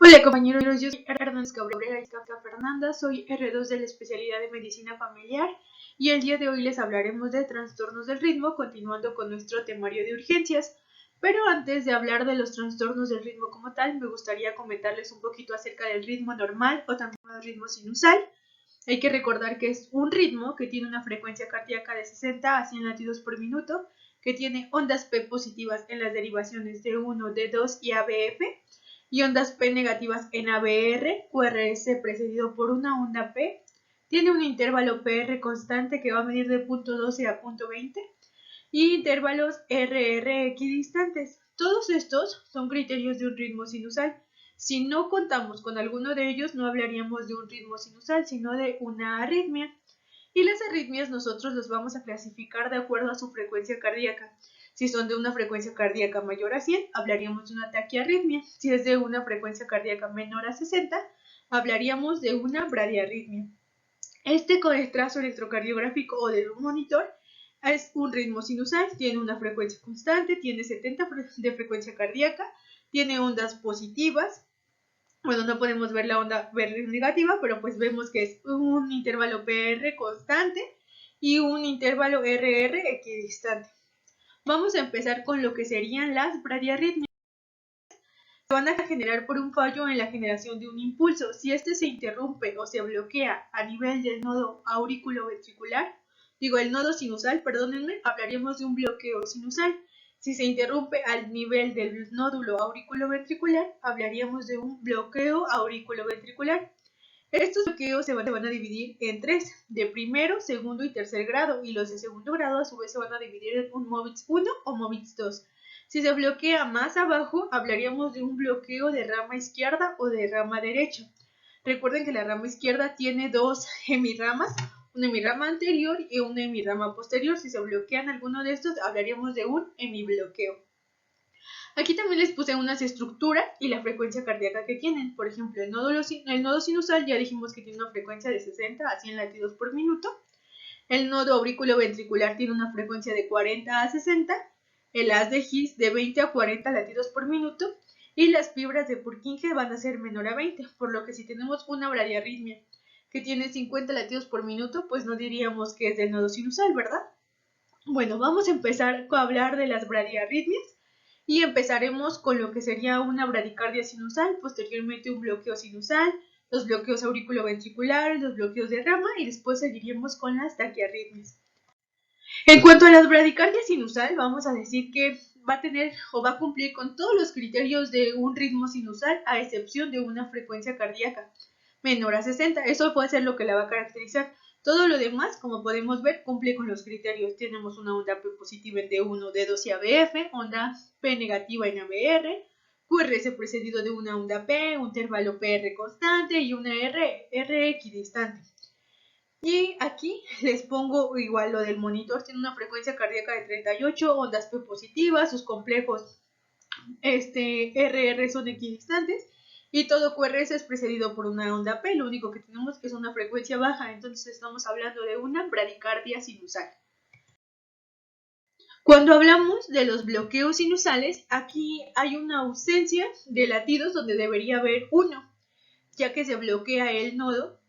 Hola compañeros, yo soy Hernández Cabrera y Fernanda, soy R2 de la especialidad de Medicina Familiar y el día de hoy les hablaremos de trastornos del ritmo, continuando con nuestro temario de urgencias. Pero antes de hablar de los trastornos del ritmo como tal, me gustaría comentarles un poquito acerca del ritmo normal o también el ritmo sinusal. Hay que recordar que es un ritmo que tiene una frecuencia cardíaca de 60 a 100 latidos por minuto, que tiene ondas P positivas en las derivaciones D1, D2 y ABF, y ondas P negativas en ABR, QRS precedido por una onda P. Tiene un intervalo PR constante que va a medir de punto 12 a punto 20 y intervalos RR equidistantes. Todos estos son criterios de un ritmo sinusal. Si no contamos con alguno de ellos, no hablaríamos de un ritmo sinusal, sino de una arritmia. Y las arritmias nosotros los vamos a clasificar de acuerdo a su frecuencia cardíaca. Si son de una frecuencia cardíaca mayor a 100, hablaríamos de una taquiarritmia. Si es de una frecuencia cardíaca menor a 60, hablaríamos de una bradiarritmia. Con el trazo electrocardiográfico o de un monitor es un ritmo sinusal, tiene una frecuencia constante, tiene 70 de frecuencia cardíaca, tiene ondas positivas. Bueno, no podemos ver la onda negativa, pero pues vemos que es un intervalo PR constante y un intervalo RR equidistante. Vamos a empezar con lo que serían las bradiarritmias. Se van a generar por un fallo en la generación de un impulso. Si este se interrumpe o se bloquea a nivel del nodo auriculoventricular, el nodo sinusal, perdónenme, hablaríamos de un bloqueo sinusal. Si se interrumpe al nivel del nódulo auriculoventricular, hablaríamos de un bloqueo auriculoventricular. Estos bloqueos se van a dividir en tres, de primero, segundo y tercer grado, y los de segundo grado a su vez se van a dividir en un MOVITS 1 o MOVITS 2. Si se bloquea más abajo, hablaríamos de un bloqueo de rama izquierda o de rama derecha. Recuerden que la rama izquierda tiene dos hemirramas, una hemirrama anterior y una hemirrama posterior. Si se bloquean alguno de estos, hablaríamos de un hemibloqueo. Aquí también les puse unas estructuras y la frecuencia cardíaca que tienen. Por ejemplo, el nodo sinusal ya dijimos que tiene una frecuencia de 60 a 100 latidos por minuto. El nodo auriculoventricular tiene una frecuencia de 40 a 60. El haz de His de 20 a 40 latidos por minuto. Y las fibras de Purkinje van a ser menor a 20, por lo que si tenemos una bradiarritmia que tiene 50 latidos por minuto, pues no diríamos que es del nodo sinusal, ¿verdad? Bueno, vamos a empezar a hablar de las bradiarritmias y empezaremos con lo que sería una bradicardia sinusal, posteriormente un bloqueo sinusal, los bloqueos auriculoventriculares, los bloqueos de rama y después seguiríamos con las taquiarritmias. En cuanto a las bradicardias sinusal, vamos a decir que va a tener o va a cumplir con todos los criterios de un ritmo sinusal, a excepción de una frecuencia cardíaca menor a 60. Eso puede ser lo que la va a caracterizar. Todo lo demás, como podemos ver, cumple con los criterios. Tenemos una onda P positiva en D1, D2 y ABF, onda P negativa en ABR, QRS precedido de una onda P, un intervalo PR constante y una R equidistante. Y aquí les pongo igual lo del monitor, tiene una frecuencia cardíaca de 38, ondas P positivas, sus complejos RR son equidistantes y todo QRS es precedido por una onda P, lo único que tenemos es una frecuencia baja, entonces estamos hablando de una bradicardia sinusal. Cuando hablamos de los bloqueos sinusales, aquí hay una ausencia de latidos donde debería haber uno, ya que se bloquea el nodo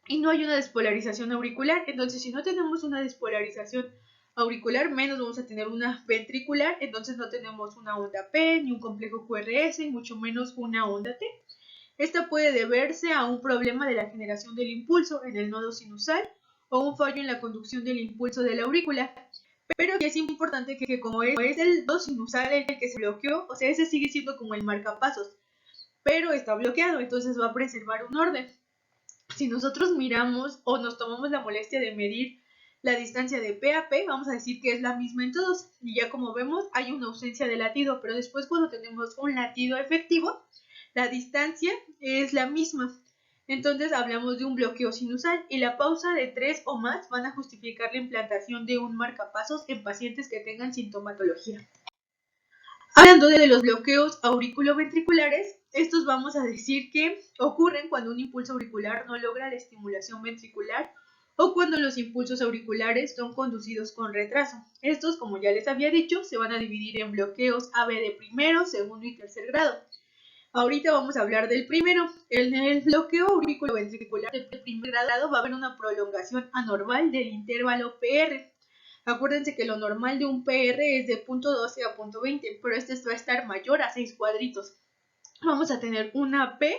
y no hay una despolarización auricular. Entonces, si no tenemos una despolarización auricular, menos vamos a tener una ventricular, entonces no tenemos una onda P, ni un complejo QRS, y mucho menos una onda T. Esta puede deberse a un problema de la generación del impulso en el nodo sinusal o un fallo en la conducción del impulso de la aurícula. Pero es importante que como es el nodo sinusal el que se bloqueó, o sea, ese sigue siendo como el marcapasos, pero está bloqueado, entonces va a preservar un orden. Si nosotros miramos o nos tomamos la molestia de medir la distancia de P a P, vamos a decir que es la misma en todos. Y ya como vemos, hay una ausencia de latido, pero después cuando tenemos un latido efectivo, la distancia es la misma. Entonces hablamos de un bloqueo sinusal y la pausa de 3 o más van a justificar la implantación de un marcapasos en pacientes que tengan sintomatología. Hablando de los bloqueos auriculoventriculares, estos vamos a decir que ocurren cuando un impulso auricular no logra la estimulación ventricular o cuando los impulsos auriculares son conducidos con retraso. Estos, como ya les había dicho, se van a dividir en bloqueos AB de primero, segundo y tercer grado. Ahorita vamos a hablar del primero. En el bloqueo auriculoventricular del primer grado va a haber una prolongación anormal del intervalo PR. Acuérdense que lo normal de un PR es de 0.12 a 0.20, pero este va a estar mayor a 6 cuadritos. Vamos a tener una P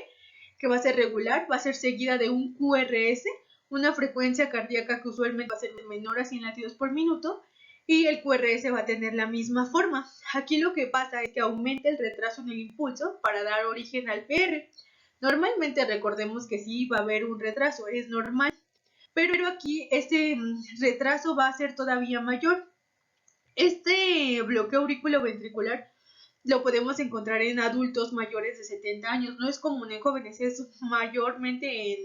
que va a ser regular, va a ser seguida de un QRS, una frecuencia cardíaca que usualmente va a ser menor a 100 latidos por minuto, y el QRS va a tener la misma forma. Aquí lo que pasa es que aumenta el retraso en el impulso para dar origen al PR. Normalmente recordemos que sí va a haber un retraso, es normal, pero aquí este retraso va a ser todavía mayor. Este bloqueo auriculoventricular lo podemos encontrar en adultos mayores de 70 años. No es común en jóvenes, es mayormente en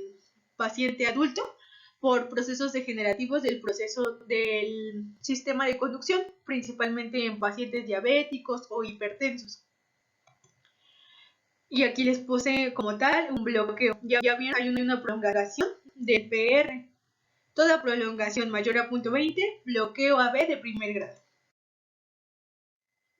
paciente adulto por procesos degenerativos del proceso del sistema de conducción, principalmente en pacientes diabéticos o hipertensos. Y aquí les puse como tal un bloqueo. Ya vieron, hay una prolongación del PR. Toda prolongación mayor a 0.20, bloqueo AB de primer grado.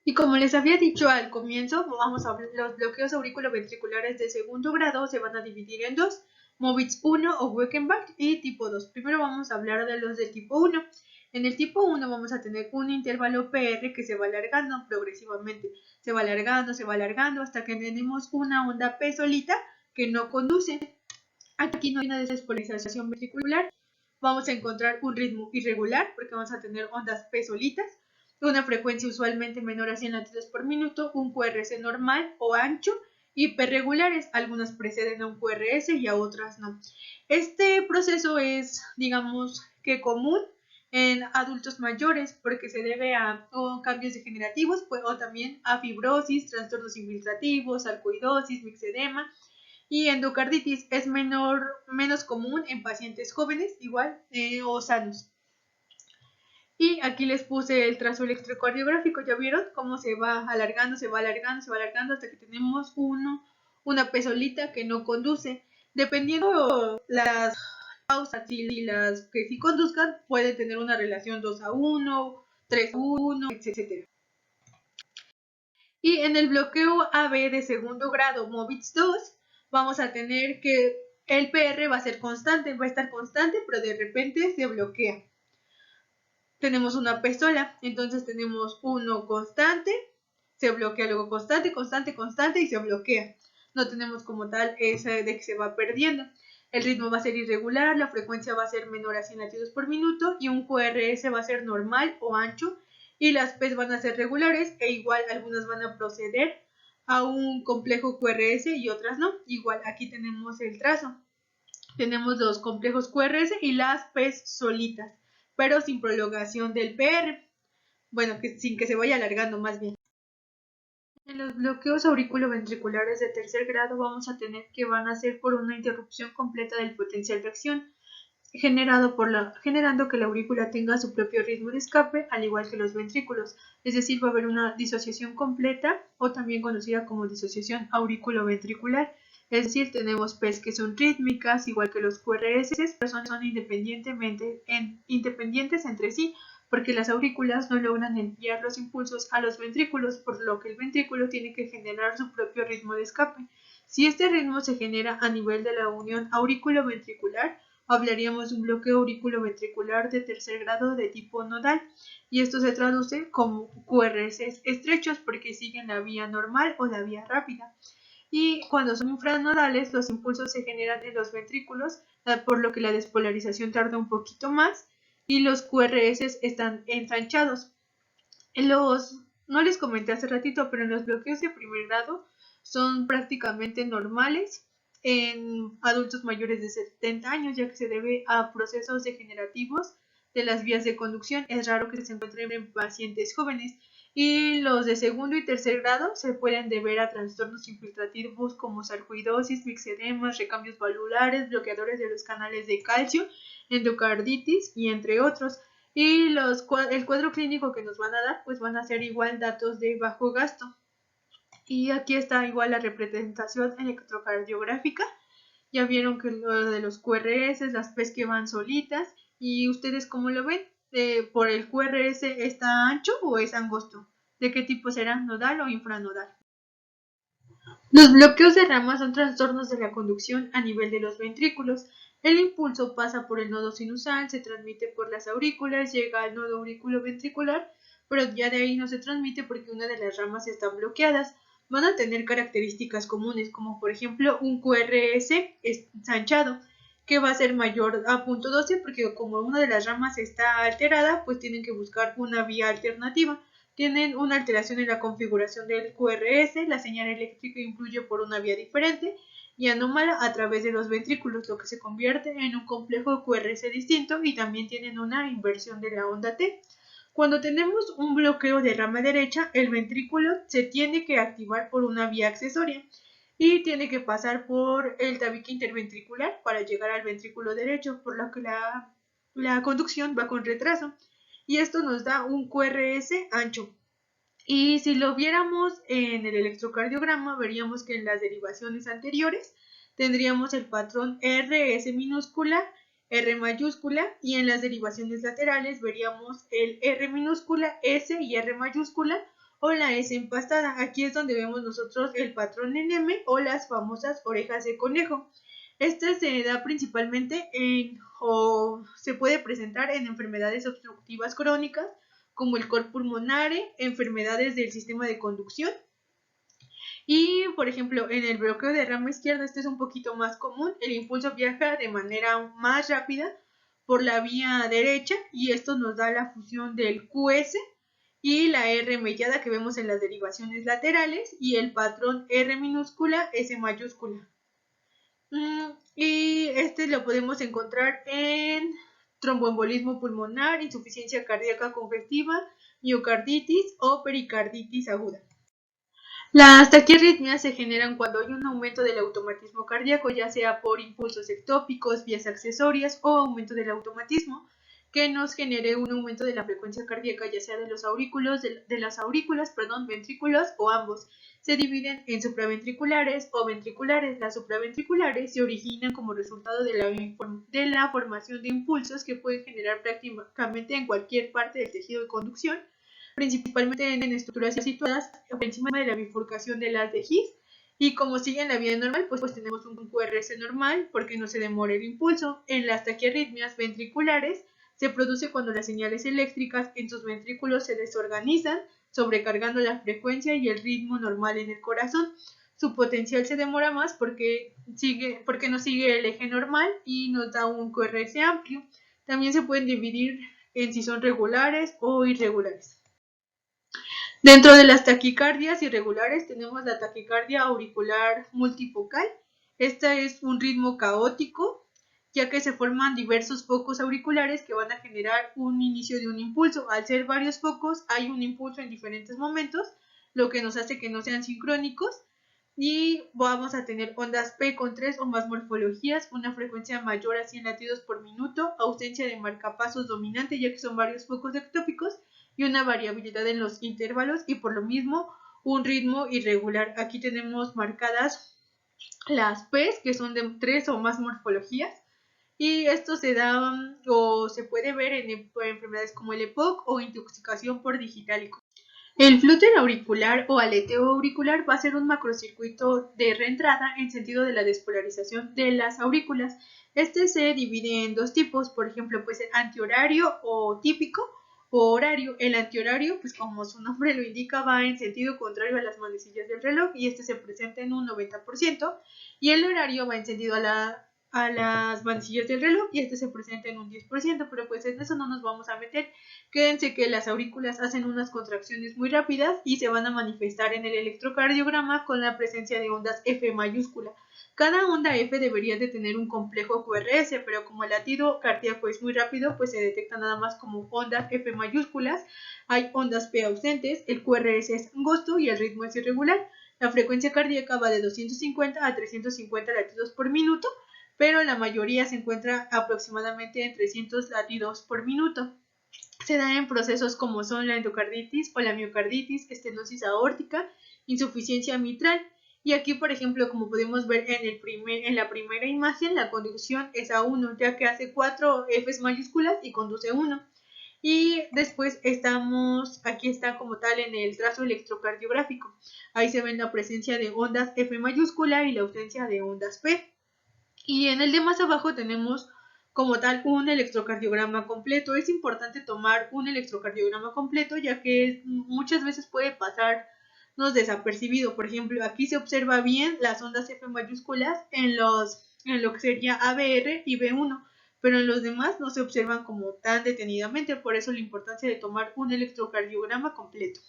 Y como les había dicho al comienzo, vamos a ver los bloqueos auriculoventriculares de segundo grado se van a dividir en dos, Movitz 1 o Weckenbach y tipo 2. Primero vamos a hablar de los del tipo 1. En el tipo 1 vamos a tener un intervalo PR que se va alargando progresivamente. Se va alargando hasta que tenemos una onda P solita que no conduce. Aquí no hay una despolarización ventricular. Vamos a encontrar un ritmo irregular porque vamos a tener ondas P solitas, una frecuencia usualmente menor a 100 latidos por minuto, un QRS normal o ancho y P regulares. Algunas preceden a un QRS y a otras no. Este proceso es, digamos, que común en adultos mayores porque se debe a cambios degenerativos o también a fibrosis, trastornos infiltrativos, sarcoidosis, mixedema. Y endocarditis es menos común en pacientes jóvenes, igual, o sanos. Y aquí les puse el trazo electrocardiográfico, ¿ya vieron cómo se va alargando hasta que tenemos una P solita que no conduce? Dependiendo las pausas y las que sí conduzcan, puede tener una relación 2:1, 3:1, etc. Y en el bloqueo AB de segundo grado, Movitz 2, vamos a tener que el PR va a ser constante, va a estar constante, pero de repente se bloquea. Tenemos una P sola, entonces tenemos uno constante, se bloquea, luego constante y se bloquea. No tenemos como tal ese de que se va perdiendo. El ritmo va a ser irregular, la frecuencia va a ser menor a 100 latidos por minuto y un QRS va a ser normal o ancho y las P's van a ser regulares e igual algunas van a proceder a un complejo QRS y otras no. Igual aquí tenemos el trazo. Tenemos los complejos QRS y las P's solitas, pero sin prolongación del PR. Bueno, sin que se vaya alargando más bien. En los bloqueos auriculoventriculares de tercer grado vamos a tener que van a ser por una interrupción completa del potencial de acción, generando que la aurícula tenga su propio ritmo de escape, al igual que los ventrículos. Es decir, va a haber una disociación completa o también conocida como disociación auriculoventricular. Es decir, tenemos P's que son rítmicas, igual que los QRS, pero son independientes entre sí, porque las aurículas no logran enviar los impulsos a los ventrículos, por lo que el ventrículo tiene que generar su propio ritmo de escape. Si este ritmo se genera a nivel de la unión auriculoventricular, hablaríamos de un bloqueo auriculoventricular de tercer grado de tipo nodal, y esto se traduce como QRS estrechos porque siguen la vía normal o la vía rápida. Y cuando son infranodales, los impulsos se generan en los ventrículos, por lo que la despolarización tarda un poquito más y los QRS están ensanchados. No les comenté hace ratito, pero en los bloqueos de primer grado son prácticamente normales en adultos mayores de 70 años, ya que se debe a procesos degenerativos de las vías de conducción. Es raro que se encuentren en pacientes jóvenes. Y los de segundo y tercer grado se pueden deber a trastornos infiltrativos como sarcoidosis, mixedemas, recambios valvulares, bloqueadores de los canales de calcio, endocarditis y entre otros. Y el cuadro clínico que nos van a dar pues van a ser igual datos de bajo gasto. Y aquí está igual la representación electrocardiográfica. Ya vieron que lo de los QRS, las P's que van solitas. ¿Y ustedes cómo lo ven? ¿Por el QRS está ancho o es angosto? ¿De qué tipo será? ¿Nodal o infranodal? Los bloqueos de rama son trastornos de la conducción a nivel de los ventrículos. El impulso pasa por el nodo sinusal, se transmite por las aurículas, llega al nodo auriculoventricular, pero ya de ahí no se transmite porque una de las ramas están bloqueadas. Van a tener características comunes, como por ejemplo un QRS ensanchado, que va a ser mayor a .12 porque como una de las ramas está alterada, pues tienen que buscar una vía alternativa. Tienen una alteración en la configuración del QRS, la señal eléctrica influye por una vía diferente y anómala a través de los ventrículos, lo que se convierte en un complejo QRS distinto y también tienen una inversión de la onda T. Cuando tenemos un bloqueo de rama derecha, el ventrículo se tiene que activar por una vía accesoria y tiene que pasar por el tabique interventricular para llegar al ventrículo derecho, por lo que la conducción va con retraso. Y esto nos da un QRS ancho. Y si lo viéramos en el electrocardiograma, veríamos que en las derivaciones anteriores tendríamos el patrón RS minúscula, R mayúscula, y en las derivaciones laterales veríamos el R minúscula, S y R mayúscula, o la S empastada. Aquí es donde vemos nosotros el patrón en M o las famosas orejas de conejo. Este se da principalmente o se puede presentar en enfermedades obstructivas crónicas, como el cor pulmonare, enfermedades del sistema de conducción. Y, por ejemplo, en el bloqueo de rama izquierda, este es un poquito más común. El impulso viaja de manera más rápida por la vía derecha y esto nos da la fusión del QS y la R mellada que vemos en las derivaciones laterales y el patrón R minúscula, S mayúscula. Y este lo podemos encontrar en tromboembolismo pulmonar, insuficiencia cardíaca congestiva, miocarditis o pericarditis aguda. Las taquiarritmias se generan cuando hay un aumento del automatismo cardíaco, ya sea por impulsos ectópicos, vías accesorias o aumento del automatismo, que nos genere un aumento de la frecuencia cardíaca, ya sea de los las aurículas, ventrículos o ambos. Se dividen en supraventriculares o ventriculares. Las supraventriculares se originan como resultado de la formación de impulsos que pueden generar prácticamente en cualquier parte del tejido de conducción, principalmente en estructuras situadas por encima de la bifurcación de las de His. Y como sigue en la vía normal, pues tenemos un QRS normal porque no se demora el impulso. En las taquiarritmias ventriculares se produce cuando las señales eléctricas en sus ventrículos se desorganizan, sobrecargando la frecuencia y el ritmo normal en el corazón. Su potencial se demora más porque no sigue el eje normal y nos da un QRS amplio. También se pueden dividir en si son regulares o irregulares. Dentro de las taquicardias irregulares tenemos la taquicardia auricular multifocal. Esta es un ritmo caótico, ya que se forman diversos focos auriculares que van a generar un inicio de un impulso. Al ser varios focos, hay un impulso en diferentes momentos, lo que nos hace que no sean sincrónicos. Y vamos a tener ondas P con 3 o más morfologías, una frecuencia mayor a 100 latidos por minuto, ausencia de marcapasos dominante, ya que son varios focos ectópicos, y una variabilidad en los intervalos y por lo mismo un ritmo irregular. Aquí tenemos marcadas las P's, que son de 3 o más morfologías, y esto se da o se puede ver en enfermedades como el EPOC o intoxicación por digitálico. El flúter auricular o aleteo auricular va a ser un macrocircuito de reentrada en sentido de la despolarización de las aurículas. Este se divide en dos tipos, por ejemplo, puede ser antihorario o típico o horario. El antihorario, pues como su nombre lo indica, va en sentido contrario a las manecillas del reloj y este se presenta en un 90%, y el horario va en sentido a las manecillas del reloj y este se presenta en un 10%, pero pues en eso no nos vamos a meter. Quédense que las aurículas hacen unas contracciones muy rápidas y se van a manifestar en el electrocardiograma con la presencia de ondas F mayúscula. Cada onda F debería de tener un complejo QRS, pero como el latido cardíaco es muy rápido, pues se detecta nada más como ondas F mayúsculas. Hay ondas P ausentes, el QRS es angosto y el ritmo es irregular. La frecuencia cardíaca va de 250 a 350 latidos por minuto, pero la mayoría se encuentra aproximadamente en 300 latidos por minuto. Se da en procesos como son la endocarditis o la miocarditis, estenosis aórtica, insuficiencia mitral. Y aquí, por ejemplo, como podemos ver en la primera imagen, la conducción es A1, ya que hace 4 Fs mayúsculas y conduce 1. Y después aquí está como tal en el trazo electrocardiográfico. Ahí se ve la presencia de ondas F mayúscula y la ausencia de ondas P. Y en el de más abajo tenemos como tal un electrocardiograma completo. Es importante tomar un electrocardiograma completo, ya que muchas veces puede pasarnos desapercibido. Por ejemplo, aquí se observa bien las ondas F mayúsculas en lo que sería ABR y B1, pero en los demás no se observan como tan detenidamente. Por eso la importancia de tomar un electrocardiograma completo.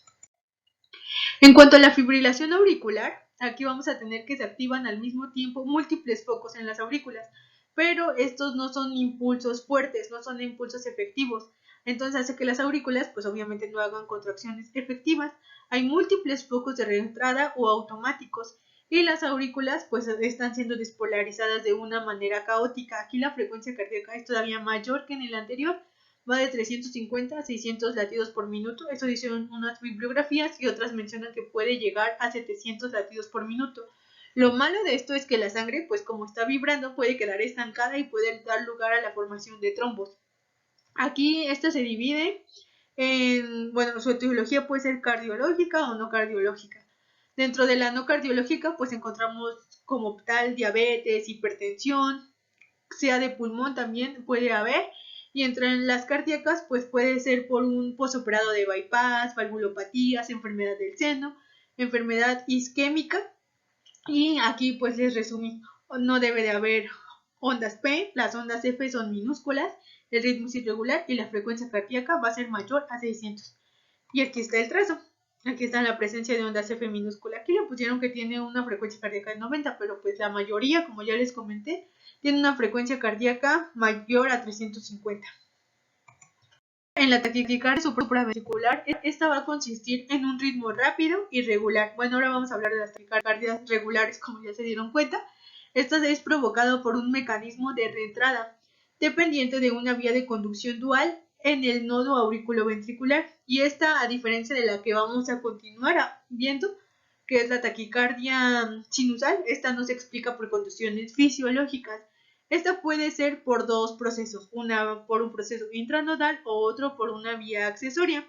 En cuanto a la fibrilación auricular, aquí vamos a tener que se activan al mismo tiempo múltiples focos en las aurículas, pero estos no son impulsos fuertes, no son impulsos efectivos. Entonces hace que las aurículas pues obviamente no hagan contracciones efectivas. Hay múltiples focos de reentrada o automáticos y las aurículas pues están siendo despolarizadas de una manera caótica. Aquí la frecuencia cardíaca es todavía mayor que en el anterior, va de 350 a 600 latidos por minuto. Eso dicen unas bibliografías y otras mencionan que puede llegar a 700 latidos por minuto. Lo malo de esto es que la sangre, pues como está vibrando, puede quedar estancada y puede dar lugar a la formación de trombos. Aquí esta se divide en, bueno, su etiología puede ser cardiológica o no cardiológica. Dentro de la no cardiológica, pues encontramos como tal diabetes, hipertensión, sea de pulmón también puede haber. Y entre las cardíacas, pues puede ser por un posoperado de bypass, valvulopatías, enfermedad del seno, enfermedad isquémica. Y aquí pues les resumí, no debe de haber ondas P, las ondas F son minúsculas, el ritmo es irregular y la frecuencia cardíaca va a ser mayor a 600. Y aquí está el trazo. Aquí está la presencia de ondas F minúscula. Aquí le pusieron que tiene una frecuencia cardíaca de 90, pero pues la mayoría, como ya les comenté, tiene una frecuencia cardíaca mayor a 350. En la taquicardia supraventricular, esta va a consistir en un ritmo rápido y regular. Bueno, ahora vamos a hablar de las taquicardias regulares, como ya se dieron cuenta. Esta es provocado por un mecanismo de reentrada, dependiente de una vía de conducción dual en el nodo auriculoventricular. Y esta, a diferencia de la que vamos a continuar viendo, que es la taquicardia sinusal, esta no se explica por condiciones fisiológicas. Esta puede ser por dos procesos, una por un proceso intranodal o otro por una vía accesoria.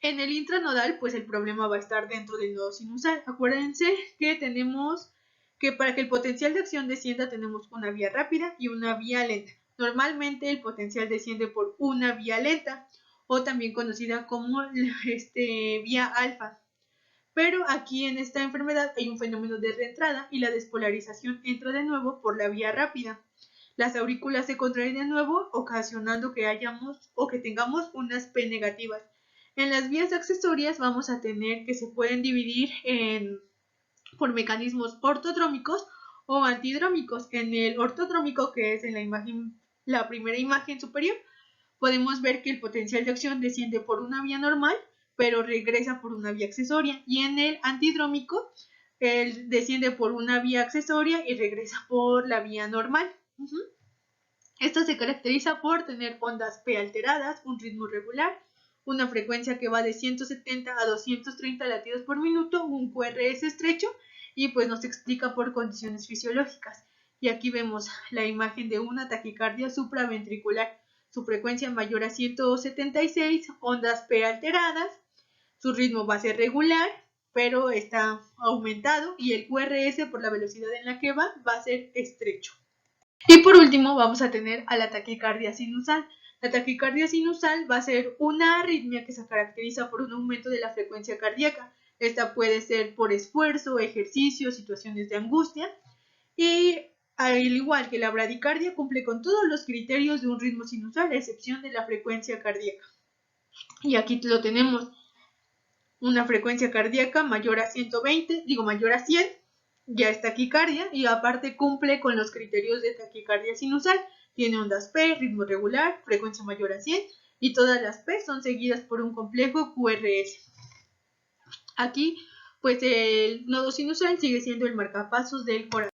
En el intranodal, pues el problema va a estar dentro del nodo sinusal. Acuérdense que tenemos que para que el potencial de acción descienda tenemos una vía rápida y una vía lenta. Normalmente el potencial desciende por una vía lenta o también conocida como vía alfa. Pero aquí en esta enfermedad hay un fenómeno de reentrada y la despolarización entra de nuevo por la vía rápida. Las aurículas se contraen de nuevo, ocasionando que hayamos o que tengamos unas P negativas. En las vías accesorias vamos a tener que se pueden dividir por mecanismos ortodrómicos o antidrómicos. En el ortodrómico, que es en la primera imagen superior, podemos ver que el potencial de acción desciende por una vía normal, pero regresa por una vía accesoria. Y en el antidrómico, él desciende por una vía accesoria y regresa por la vía normal. Esto se caracteriza por tener ondas P alteradas, un ritmo regular, una frecuencia que va de 170 a 230 latidos por minuto, un QRS estrecho y pues nos explica por condiciones fisiológicas. Y aquí vemos la imagen de una taquicardia supraventricular, su frecuencia mayor a 176, ondas P alteradas, su ritmo va a ser regular, pero está aumentado y el QRS por la velocidad en la que va a ser estrecho. Y por último vamos a tener a la taquicardia sinusal. La taquicardia sinusal va a ser una arritmia que se caracteriza por un aumento de la frecuencia cardíaca. Esta puede ser por esfuerzo, ejercicio, situaciones de angustia. Y al igual que la bradicardia, cumple con todos los criterios de un ritmo sinusal, a excepción de la frecuencia cardíaca. Y aquí lo tenemos, una frecuencia cardíaca mayor a 100, ya es taquicardia y aparte cumple con los criterios de taquicardia sinusal. Tiene ondas P, ritmo regular, frecuencia mayor a 100 y todas las P son seguidas por un complejo QRS. Aquí, pues el nodo sinusal sigue siendo el marcapasos del corazón.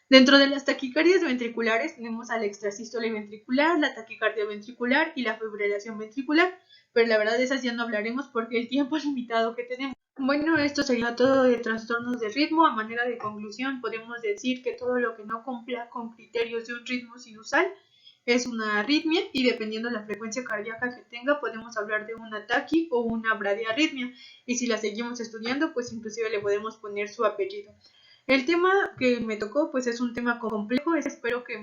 Dentro de las taquicardias ventriculares tenemos a la extrasístole ventricular, la taquicardia ventricular y la fibrilación ventricular, pero la verdad de esas ya no hablaremos porque el tiempo es limitado que tenemos. Bueno, esto sería todo de trastornos de ritmo. A manera de conclusión podemos decir que todo lo que no cumpla con criterios de un ritmo sinusal es una arritmia y dependiendo de la frecuencia cardíaca que tenga podemos hablar de una taqui o una bradiarritmia, y si la seguimos estudiando pues inclusive le podemos poner su apellido. El tema que me tocó pues es un tema complejo, espero que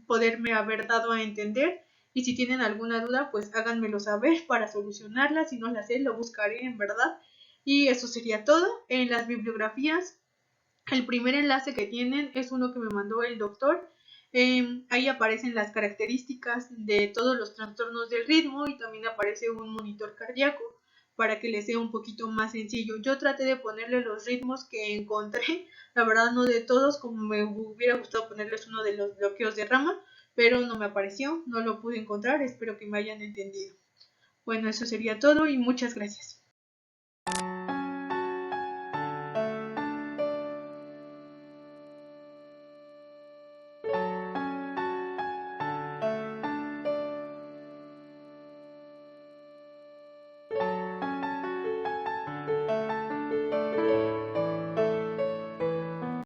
poderme haber dado a entender, y si tienen alguna duda pues háganmelo saber para solucionarla, si no la sé lo buscaré en verdad. Y eso sería todo. En las bibliografías el primer enlace que tienen es uno que me mandó el doctor. Ahí aparecen las características de todos los trastornos del ritmo y también aparece un monitor cardíaco para que les sea un poquito más sencillo. Yo traté de ponerle los ritmos que encontré, la verdad no de todos, como me hubiera gustado ponerles uno de los bloqueos de rama, pero no me apareció, no lo pude encontrar, espero que me hayan entendido. Bueno, eso sería todo y muchas gracias.